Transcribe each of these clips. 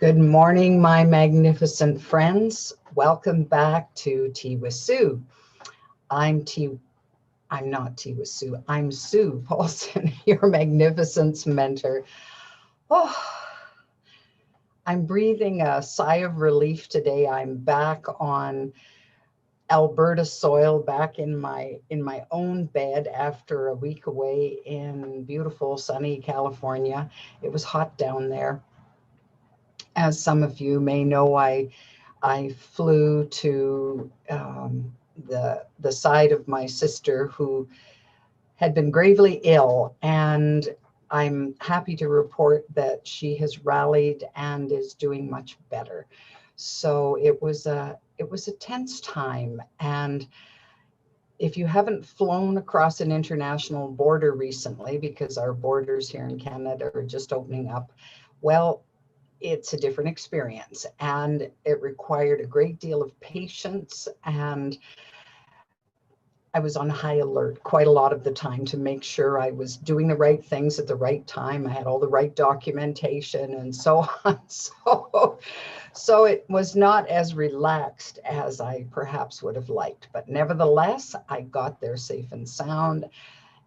Good morning, my magnificent friends. Welcome back to Tea with Sue. I'm not Tea with Sue. I'm Sue Paulson, your magnificence mentor. Oh, I'm breathing a sigh of relief today. I'm back on Alberta soil, back in my own bed after a week away in beautiful sunny California. It was hot down there. As some of you may know, I flew to the side of my sister who had been gravely ill, and I'm happy to report that she has rallied and is doing much better. So it was a tense time, and if you haven't flown across an international border recently, because our borders here in Canada are just opening up, well, it's a different experience, and it required a great deal of patience, and I was on high alert quite a lot of the time to make sure I was doing the right things at the right time. I had all the right documentation and so on. So it was not as relaxed as I perhaps would have liked, but nevertheless, I got there safe and sound,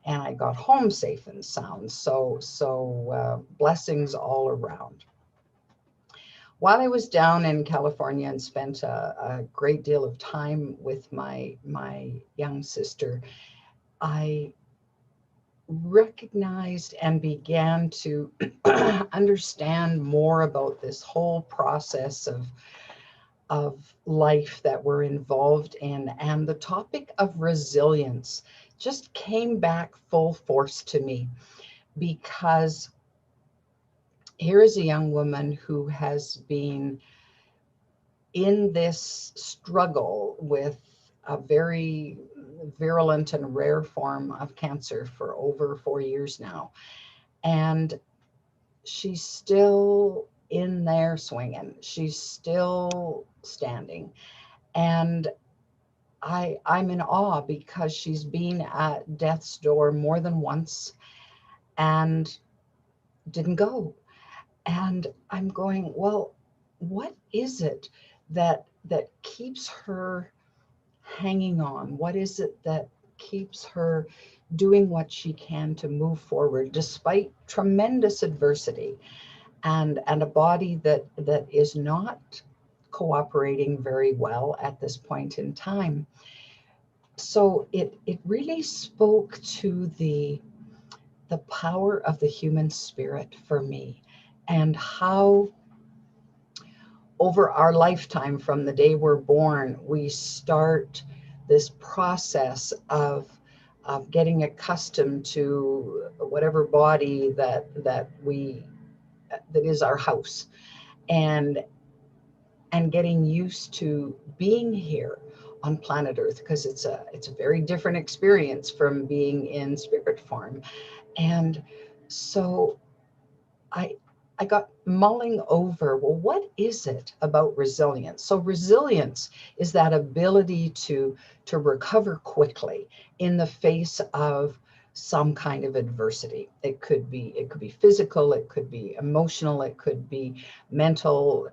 and I got home safe and sound. So blessings all around. While I was down in California and spent a great deal of time with my young sister, I recognized and began to understand more about this whole process of life that we're involved in. And the topic of resilience just came back full force to me, because here is a young woman who has been in this struggle with a very virulent and rare form of cancer for over 4 years now. And she's still in there swinging. She's still standing. And I'm in awe, because she's been at death's door more than once and didn't go. And I'm going, well, what is it that keeps her hanging on? What is it that keeps her doing what she can to move forward despite tremendous adversity and a body that is not cooperating very well at this point in time? So it really spoke to the power of the human spirit for me, and how over our lifetime, from the day we're born, we start this process of getting accustomed to whatever body that is our house, and getting used to being here on planet Earth, because it's a very different experience from being in spirit form. And so I got mulling over, well, what is it about resilience? So resilience is that ability to recover quickly in the face of some kind of adversity. It could be physical, it could be emotional, it could be mental,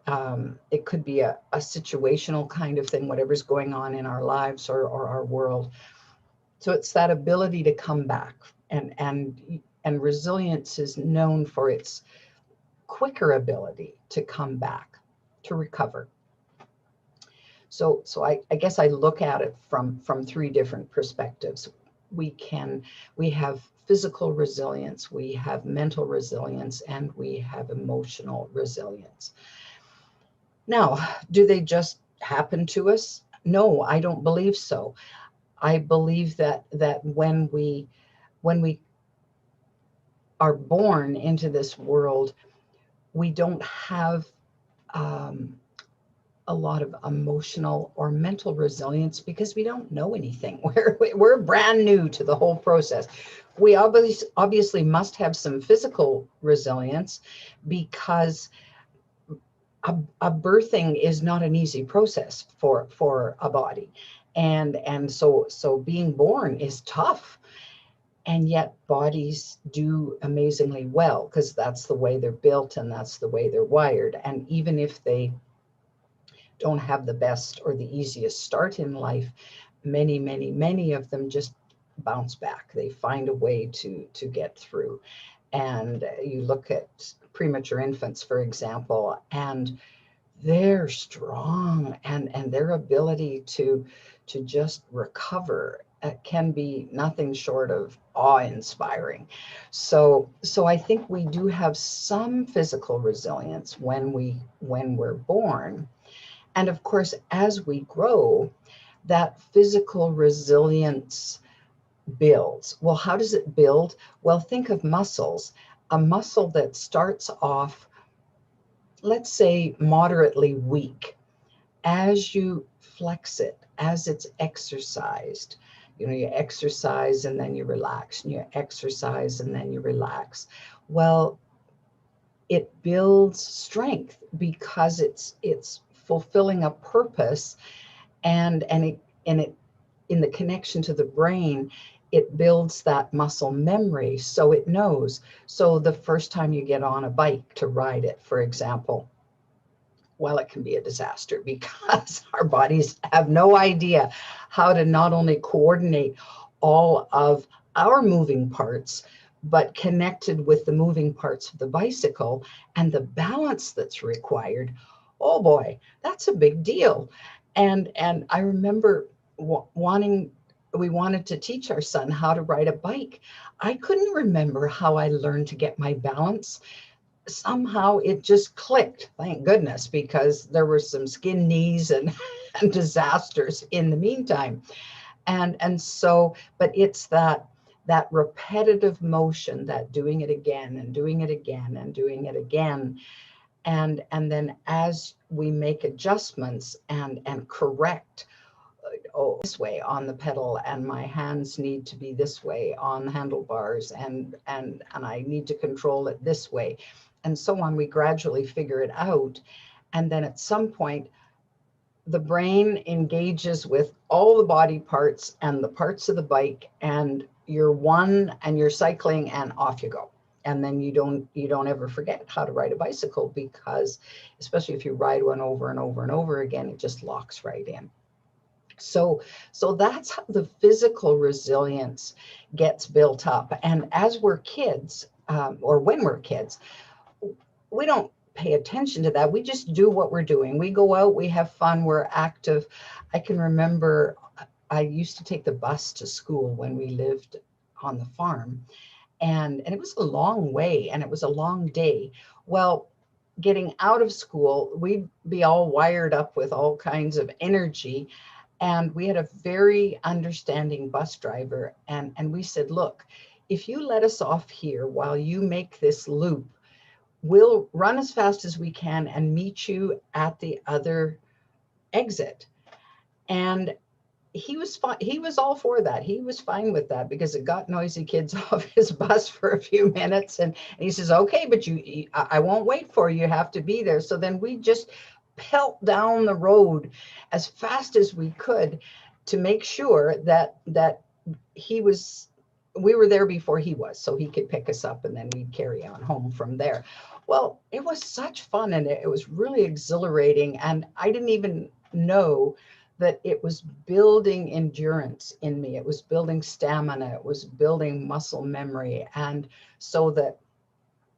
it could be a situational kind of thing, whatever's going on in our lives or our world. So it's that ability to come back, and resilience is known for its quicker ability to come back, to recover. So I guess I look at it from 3 different perspectives. We have physical resilience, we have mental resilience, and we have emotional resilience. Now, do they just happen to us? No, I don't believe so. I believe that when we are born into this world, we don't have a lot of emotional or mental resilience, because we don't know anything. We're brand new to the whole process. We obviously must have some physical resilience, because a birthing is not an easy process for a body, and so being born is tough. And yet bodies do amazingly well because that's the way they're built and that's the way they're wired. And even if they don't have the best or the easiest start in life, many of them just bounce back. They find a way to get through. And you look at premature infants, for example, and they're strong, and their ability to just recover can be nothing short of awe-inspiring. So I think we do have some physical resilience when we're born. And of course, as we grow, that physical resilience builds. Well, how does it build? Well, think of muscles. A muscle that starts off, let's say, moderately weak, as you flex it, as it's exercised, you exercise and then you relax, and you exercise and then you relax. Well, it builds strength because it's fulfilling a purpose, and it in the connection to the brain, it builds that muscle memory, so it knows. So the first time you get on a bike to ride it, for example, well, it can be a disaster because our bodies have no idea how to not only coordinate all of our moving parts, but connected with the moving parts of the bicycle and the balance that's required. Oh boy, that's a big deal. And I remember we wanted to teach our son how to ride a bike. I couldn't remember how I learned to get my balance. Somehow it just clicked, thank goodness, because there were some skin knees and, and disasters in the meantime. And so, but it's that repetitive motion, that doing it again and doing it again and doing it again. And then as we make adjustments and correct, oh, this way on the pedal, and my hands need to be this way on the handlebars, and I need to control it this way, and so on. We gradually figure it out. And then at some point, the brain engages with all the body parts and the parts of the bike, and you're one and you're cycling and off you go. And then you don't ever forget how to ride a bicycle, because especially if you ride one over and over and over again, it just locks right in. So that's how the physical resilience gets built up. And as we're kids, or when we're kids, we don't pay attention to that. We just do what we're doing. We go out, we have fun, we're active. I can remember I used to take the bus to school when we lived on the farm, and it was a long way and it was a long day. Well, getting out of school, we'd be all wired up with all kinds of energy. And we had a very understanding bus driver. And we said, look, if you let us off here while you make this loop, we'll run as fast as we can and meet you at the other exit. And he was fine. He was all for that. He was fine with that because it got noisy kids off his bus for a few minutes. And he says, okay, but I won't wait for you. You have to be there. So then we just pelt down the road as fast as we could to make sure that we were there before he was, so he could pick us up, and then we'd carry on home from there. Well, it was such fun, and it was really exhilarating. And I didn't even know that it was building endurance in me. It was building stamina. It was building muscle memory. And so that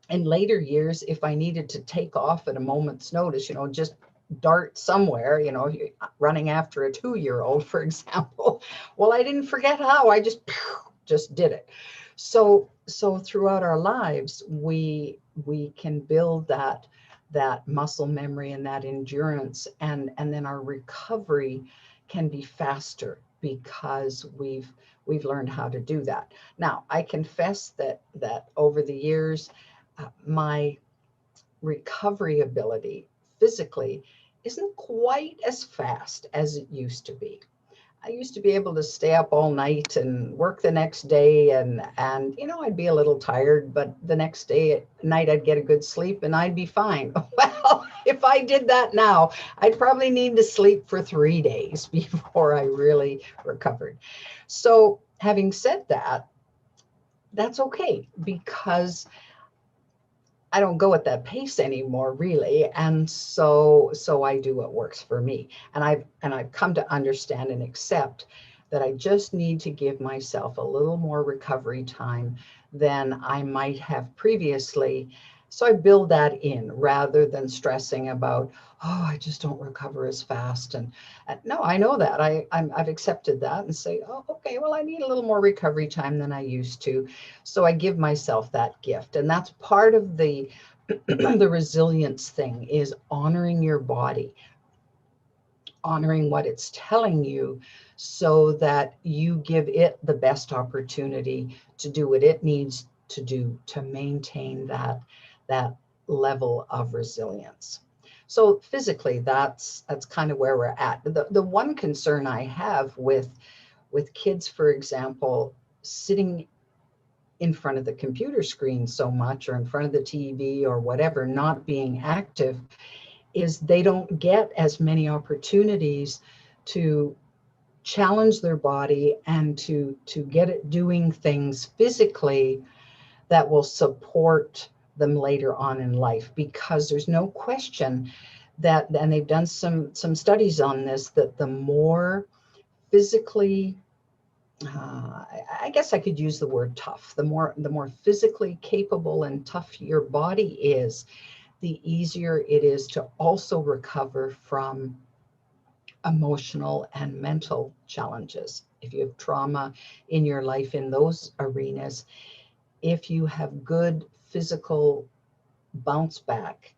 in later years, if I needed to take off at a moment's notice, just dart somewhere, running after a 2-year-old, for example, well, I didn't forget how. I just did it. So throughout our lives, we can build that muscle memory and that endurance, and then our recovery can be faster because we've learned how to do that. Now, I confess that over the years, my recovery ability physically isn't quite as fast as it used to be. I used to be able to stay up all night and work the next day, and I'd be a little tired, but the next day at night I'd get a good sleep and I'd be fine. Well, if I did that now, I'd probably need to sleep for 3 days before I really recovered. So having said that, that's okay, because I don't go at that pace anymore, really. And so I do what works for me. And I've come to understand and accept that I just need to give myself a little more recovery time than I might have previously. So I build that in rather than stressing about, oh, I just don't recover as fast. And no, I know that. I've accepted that and say, oh, okay, well, I need a little more recovery time than I used to. So I give myself that gift. And that's part of the the resilience thing, is honoring your body, honoring what it's telling you, so that you give it the best opportunity to do what it needs to do to maintain that level of resilience. So physically, that's kind of where we're at. The one concern I have with kids, for example, sitting in front of the computer screen so much, or in front of the TV or whatever, not being active, is they don't get as many opportunities to challenge their body and to get it doing things physically that will support them later on in life. Because there's no question that, and they've done some studies on this, that the more physically, I guess I could use the word tough, the more physically capable and tough your body is, the easier it is to also recover from emotional and mental challenges. If you have trauma in your life in those arenas, if you have good physical bounce back,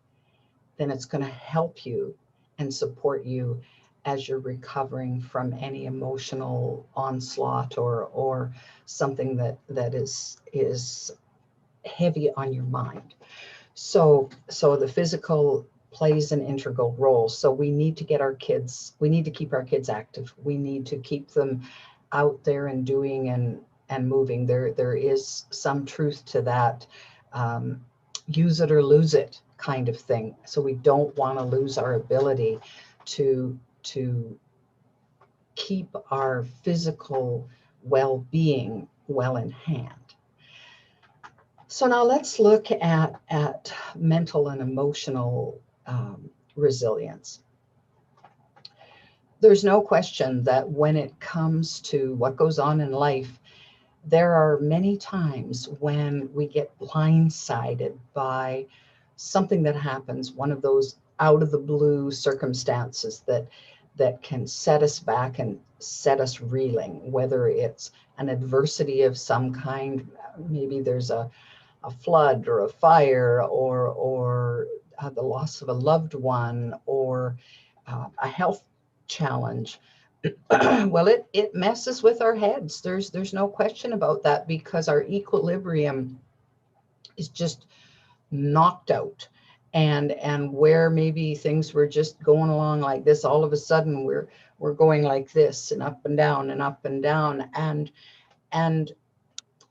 then it's going to help you and support you as you're recovering from any emotional onslaught or something that is heavy on your mind. So the physical plays an integral role. So we need to keep our kids active. We need to keep them out there and doing and moving. There is some truth to that. Use it or lose it kind of thing. So we don't want to lose our ability to keep our physical well-being well in hand. So now let's look at mental and emotional resilience. There's no question that when it comes to what goes on in life, there are many times when we get blindsided by something that happens, one of those out of the blue circumstances that can set us back and set us reeling, whether it's an adversity of some kind. Maybe there's a flood or a fire or the loss of a loved one, or a health challenge. Well, it messes with our heads. There's no question about that, because our equilibrium is just knocked out. And where maybe things were just going along like this, all of a sudden we're going like this, and up and down and up and down. And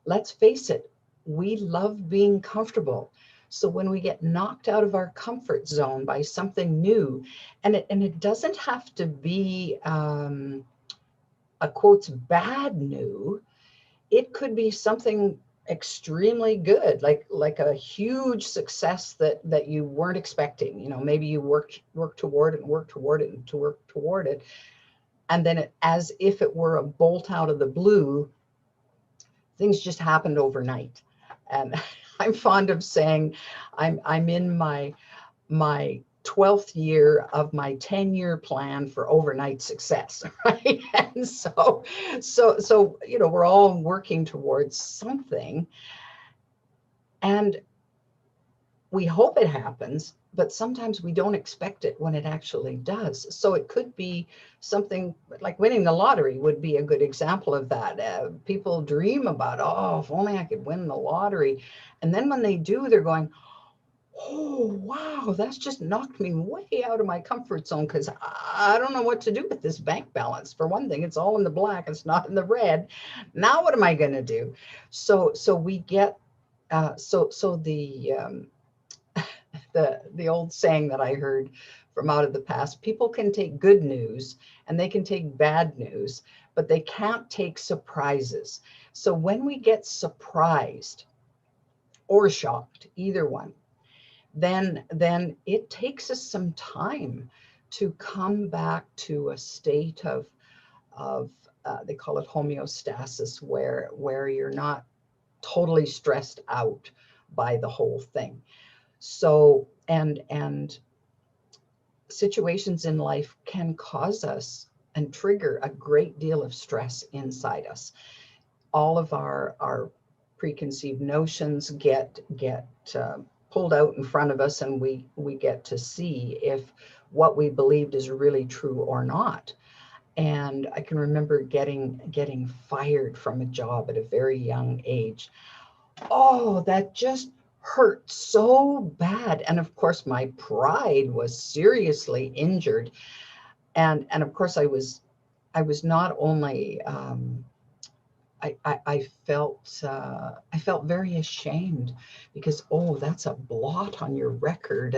let's face it, we love being comfortable. So when we get knocked out of our comfort zone by something new, and it doesn't have to be a quotes bad new, it could be something extremely good, like a huge success that you weren't expecting. You know, maybe you work toward it and work toward it and to work toward it, and then as if it were a bolt out of the blue, things just happened overnight. And I'm fond of saying I'm in my 12th year of my 10-year plan for overnight success, right? And so you know, we're all working towards something, and we hope it happens, but sometimes we don't expect it when it actually does. So it could be something like winning the lottery would be a good example of that. People dream about, oh, if only I could win the lottery. And then when they do, they're going, oh, wow, that's just knocked me way out of my comfort zone, because I don't know what to do with this bank balance. For one thing, it's all in the black, it's not in the red. Now what am I going to do? So we get, the old saying that I heard from out of the past, people can take good news and they can take bad news, but they can't take surprises. So when we get surprised or shocked, either one, then it takes us some time to come back to a state of they call it homeostasis, where you're not totally stressed out by the whole thing. So, and situations in life can cause us and trigger a great deal of stress inside us. All of our preconceived notions get pulled out in front of us, and we get to see if what we believed is really true or not. And I can remember getting fired from a job at a very young age. Oh, that just hurt so bad. And of course, my pride was seriously injured. And of course, I was not only I felt very ashamed, because, oh, that's a blot on your record,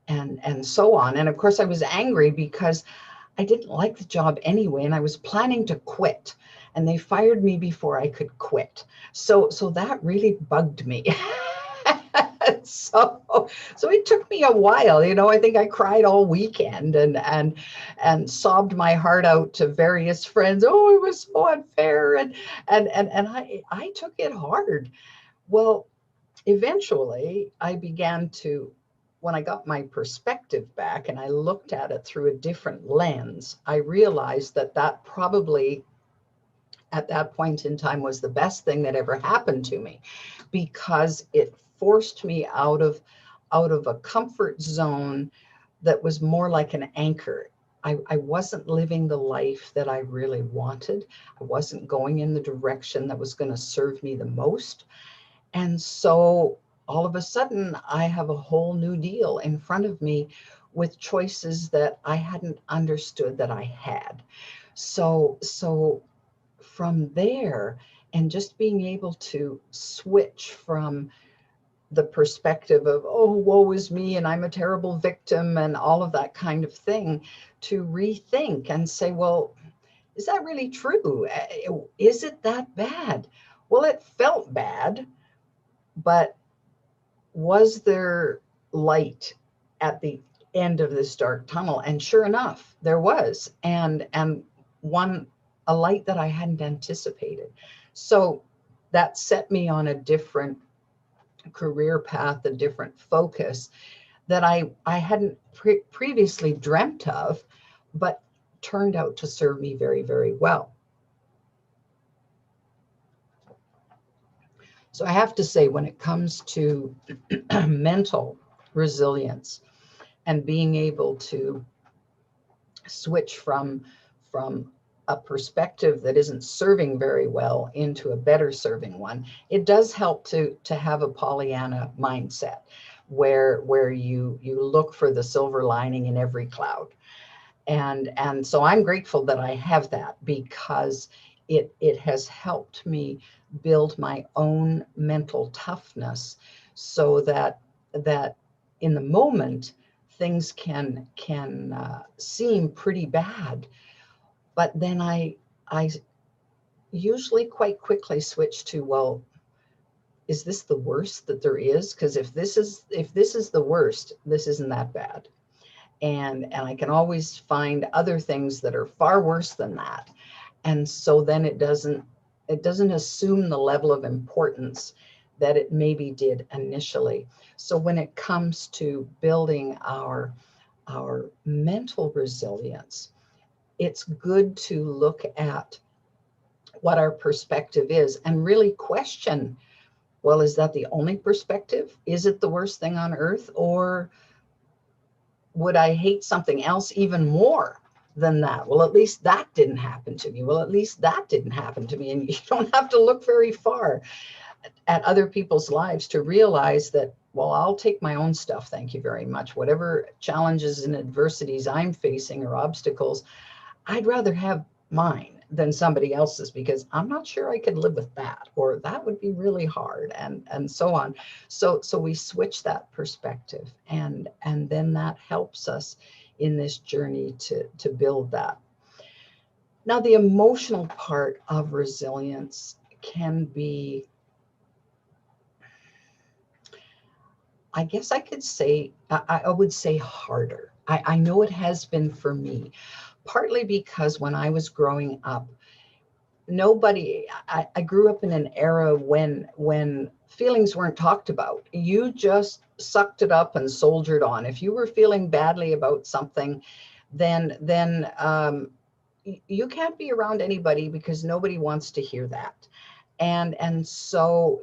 and so on. And of course, I was angry because I didn't like the job anyway, and I was planning to quit, and they fired me before I could quit. So that really bugged me. So it took me a while. I think I cried all weekend and sobbed my heart out to various friends. Oh, it was so unfair, and I took it hard. Well, eventually I began to, when I got my perspective back and I looked at it through a different lens, I realized that probably at that point in time was the best thing that ever happened to me, because it forced me out of a comfort zone that was more like an anchor. I wasn't living the life that I really wanted. I wasn't going in the direction that was going to serve me the most. And so all of a sudden, I have a whole new deal in front of me with choices that I hadn't understood that I had. So from there, and just being able to switch from the perspective of, oh, woe is me, and I'm a terrible victim, and all of that kind of thing, to rethink and say, well, is that really true? Is it that bad? Well, it felt bad, but was there light at the end of this dark tunnel? And sure enough, there was, and a light that I hadn't anticipated. So that set me on a different career path, a different focus that I hadn't previously dreamt of, but turned out to serve me very, very well. So I have to say, when it comes to mental resilience and being able to switch from a perspective that isn't serving very well into a better serving one, it does help to have a Pollyanna mindset, where you look for the silver lining in every cloud. And so I'm grateful that I have that, because it has helped me build my own mental toughness, so that in the moment things can seem pretty bad, but then I usually quite quickly switch to, well, is this the worst that there is? Because if this is the worst, this isn't that bad. And I can always find other things that are far worse than that. And so then it doesn't assume the level of importance that it maybe did initially. So when it comes to building our mental resilience, it's good to look at what our perspective is and really question, well, is that the only perspective? Is it the worst thing on earth? Or would I hate something else even more than that? Well, at least that didn't happen to me. Well, at least that didn't happen to me. And you don't have to look very far at other people's lives to realize that, well, I'll take my own stuff, thank you very much. Whatever challenges and adversities I'm facing or obstacles, I'd rather have mine than somebody else's, because I'm not sure I could live with that, or that would be really hard, and so on. So we switch that perspective, and then that helps us in this journey to build that. Now, the emotional part of resilience can be, I guess I could say, I would say harder. I know it has been for me, partly because when I was growing up, I grew up in an era when feelings weren't talked about. You just sucked it up and soldiered on. If you were feeling badly about something, then you can't be around anybody because nobody wants to hear that. And so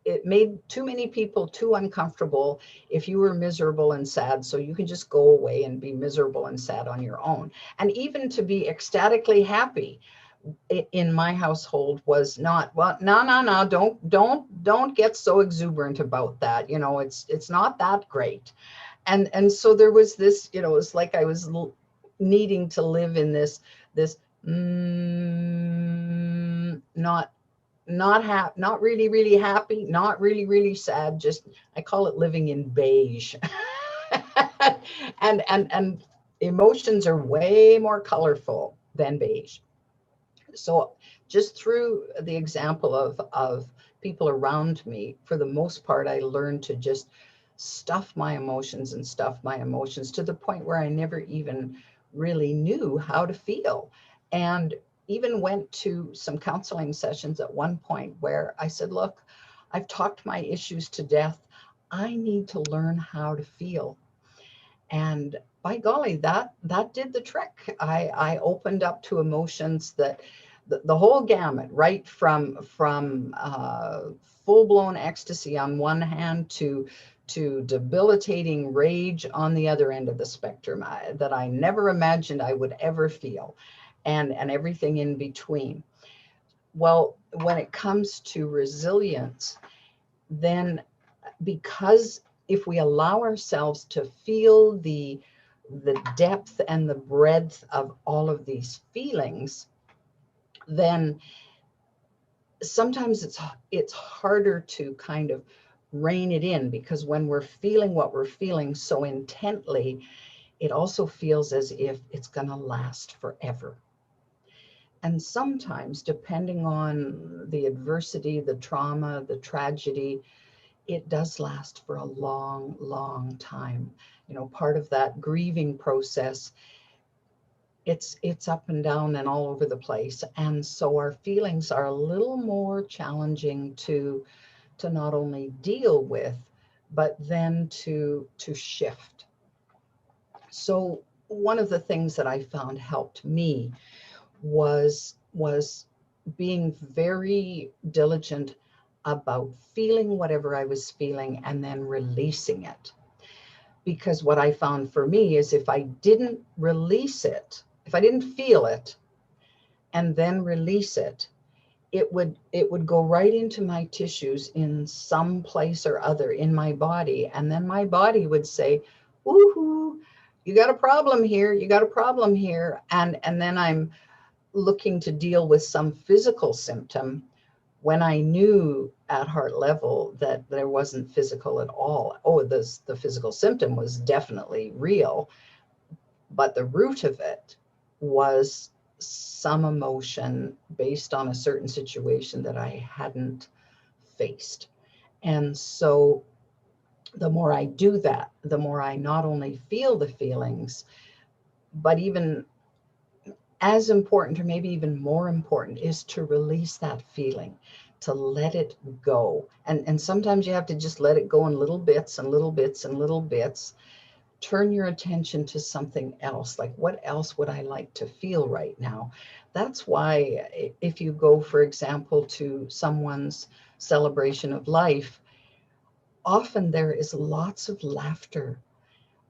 it made too many people too uncomfortable if you were miserable and sad. So you can just go away and be miserable and sad on your own. And even to be ecstatically happy in my household was not, well, no, don't get so exuberant about that. You know, it's not that great. And so there was this, you know, it's like I was needing to live in this not really really happy, not really really sad, just I call it living in beige. And emotions are way more colorful than beige. So just through the example of people around me, for the most part I learned to just stuff my emotions and stuff my emotions to the point where I never even really knew how to feel. And even went to some counseling sessions at one point where I said, look, I've talked my issues to death. I need to learn how to feel. And by golly, that did the trick. I opened up to emotions that the whole gamut, right from full-blown ecstasy on one hand to debilitating rage on the other end of the spectrum, that I never imagined I would ever feel, and everything in between. Well, when it comes to resilience, then because if we allow ourselves to feel the depth and the breadth of all of these feelings, then sometimes it's harder to kind of rein it in, because when we're feeling what we're feeling so intently, it also feels as if it's going to last forever. And sometimes, depending on the adversity, the trauma, the tragedy, it does last for a long, long time. You know, part of that grieving process, it's up and down and all over the place. And so our feelings are a little more challenging to not only deal with, but then to shift. So one of the things that I found helped me was being very diligent about feeling whatever I was feeling and then releasing it. Because what I found for me is if I didn't release it, if I didn't feel it and then release it, it would go right into my tissues in some place or other in my body. And then my body would say, woohoo, you got a problem here, you got a problem here. And then I'm looking to deal with some physical symptom when I knew at heart level that there wasn't physical at all. Oh, the physical symptom was definitely real, but the root of it was some emotion based on a certain situation that I hadn't faced. And so the more I do that, the more I not only feel the feelings, but even as important, or maybe even more important, is to release that feeling, to let it go. And sometimes you have to just let it go in little bits and little bits and little bits. Turn your attention to something else. Like, what else would I like to feel right now? That's why if you go, for example, to someone's celebration of life, often there is lots of laughter.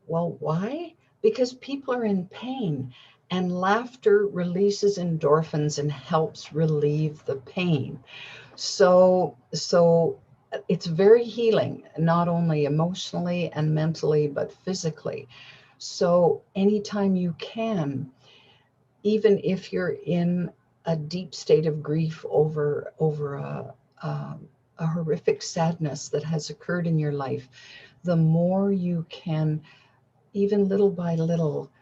Well, why? Because people are in pain, and laughter releases endorphins and helps relieve the pain. So it's very healing, not only emotionally and mentally, but physically. So anytime you can, even if you're in a deep state of grief over a horrific sadness that has occurred in your life, the more you can, even little by little,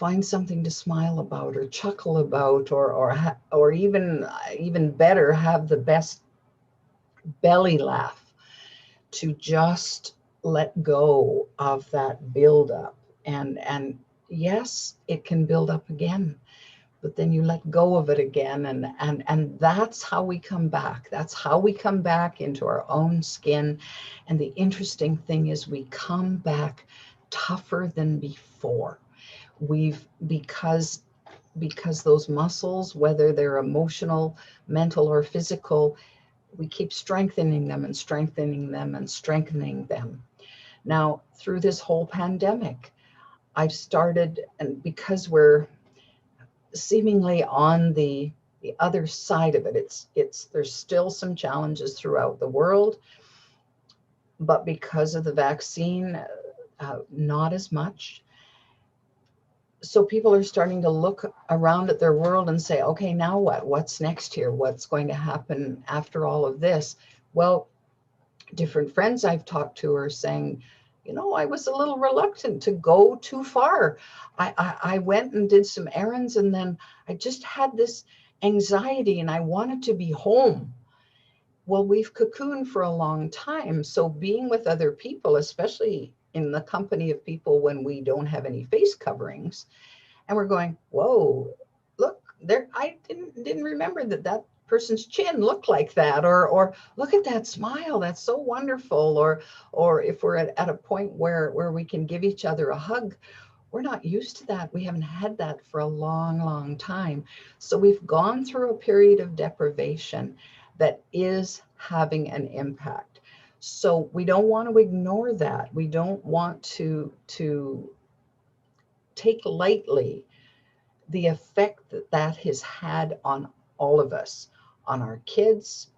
find something to smile about or chuckle about, or even better, have the best belly laugh, to just let go of that buildup. And yes, it can build up again, but then you let go of it again, and that's how we come back. That's how we come back into our own skin. And the interesting thing is, we come back tougher than before. We've because those muscles, whether they're emotional, mental, or physical, we keep strengthening them and strengthening them and strengthening them. Now, through this whole pandemic, I've started, and because we're seemingly on the other side of it, it's there's still some challenges throughout the world, but because of the vaccine, not as much. So people are starting to look around at their world and say, okay, now what? What's next here? What's going to happen after all of this? Well, different friends I've talked to are saying, I was a little reluctant to go too far. I went and did some errands, and then I just had this anxiety and I wanted to be home. Well, we've cocooned for a long time. So being with other people, especially in the company of people when we don't have any face coverings, and we're going, whoa, look there, I didn't remember that person's chin looked like that, or look at that smile, that's so wonderful, or if we're at a point where we can give each other a hug, we're not used to that. We haven't had that for a long time. So we've gone through a period of deprivation that is having an impact. So we don't want to ignore that. We don't want to take lightly the effect that has had on all of us, on our kids,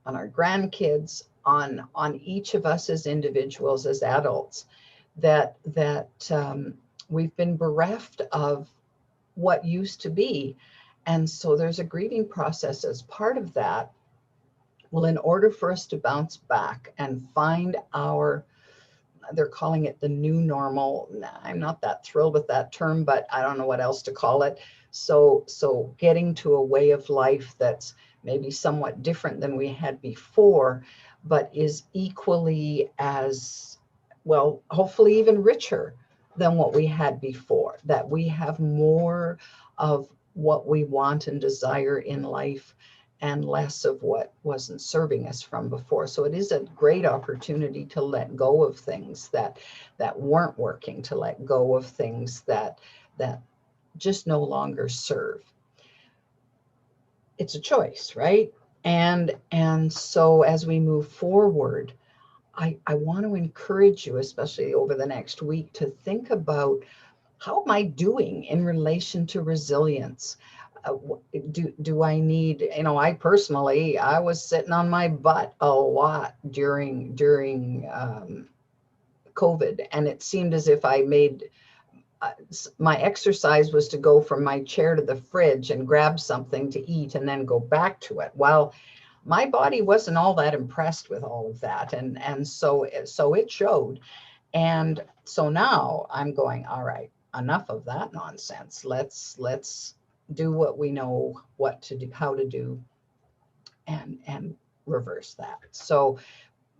on our grandkids, on each of us as individuals, as adults, that we've been bereft of what used to be. And so there's a grieving process as part of that. Well, in order for us to bounce back and find they're calling it the new normal. I'm not that thrilled with that term, but I don't know what else to call it. So getting to a way of life that's maybe somewhat different than we had before, but is equally as, well, hopefully even richer than what we had before, that we have more of what we want and desire in life and less of what wasn't serving us from before. So it is a great opportunity to let go of things that weren't working, to let go of things that just no longer serve. It's a choice, right? And so as we move forward, I want to encourage you, especially over the next week, to think about, how am I doing in relation to resilience? Do I need, I personally, I was sitting on my butt a lot during COVID, and it seemed as if I made my exercise was to go from my chair to the fridge and grab something to eat and then go back to it. Well, my body wasn't all that impressed with all of that, and so it showed. And so now I'm going, all right, enough of that nonsense. Let's do what we know what to do, how to do, and reverse that. So,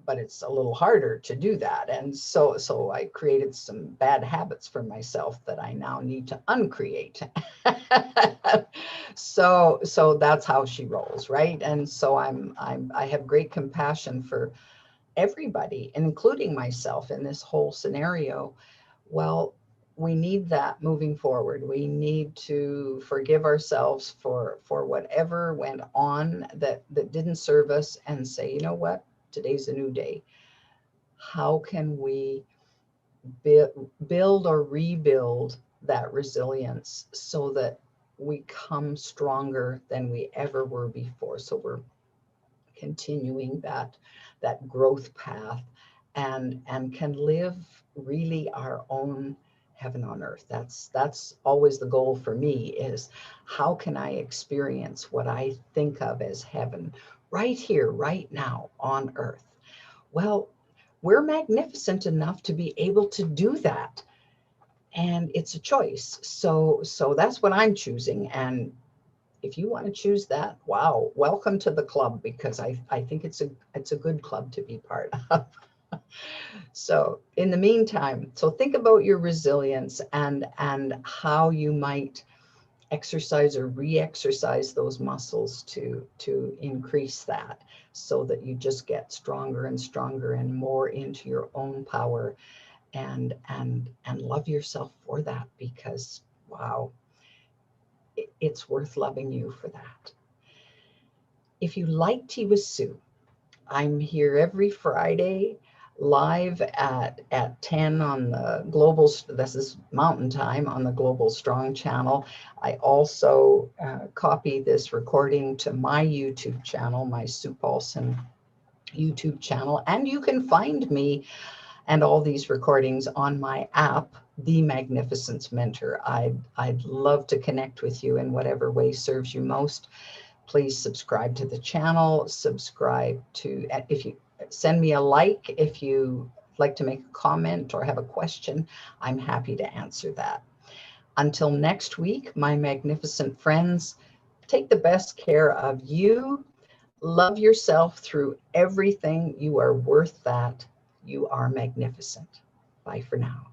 but it's a little harder to do that. And so I created some bad habits for myself that I now need to uncreate. So that's how she rolls, right? And so I have great compassion for everybody, including myself, in this whole scenario. Well, we need that moving forward. We need to forgive ourselves for whatever went on that didn't serve us, and say, you know what, today's a new day. How can we build or rebuild that resilience so that we come stronger than we ever were before? So we're continuing that growth path, and can live really our own heaven on earth. That's always the goal for me, is how can I experience what I think of as heaven right here, right now on earth? Well, we're magnificent enough to be able to do that. and it's a choice. So that's what I'm choosing. And if you want to choose that, wow, welcome to the club, because I think it's a good club to be part of. So in the meantime, so think about your resilience and how you might exercise or re-exercise those muscles to increase that, so that you just get stronger and stronger and more into your own power, and love yourself for that, because wow, it's worth loving you for that. If you like Tea with Sue, I'm here every Friday live at 10 on the global, this is Mountain Time, on the Global Strong channel. I also copy this recording to my YouTube channel, my Sue Paulson YouTube channel, and you can find me and all these recordings on my app, The Magnificence Mentor. I'd love to connect with you in whatever way serves you most. Please subscribe to the channel, subscribe to, if you send me a like, if you like to make a comment or have a question, I'm happy to answer that. Until next week, my magnificent friends, take the best care of you. Love yourself through everything. You are worth that. You are magnificent. Bye for now.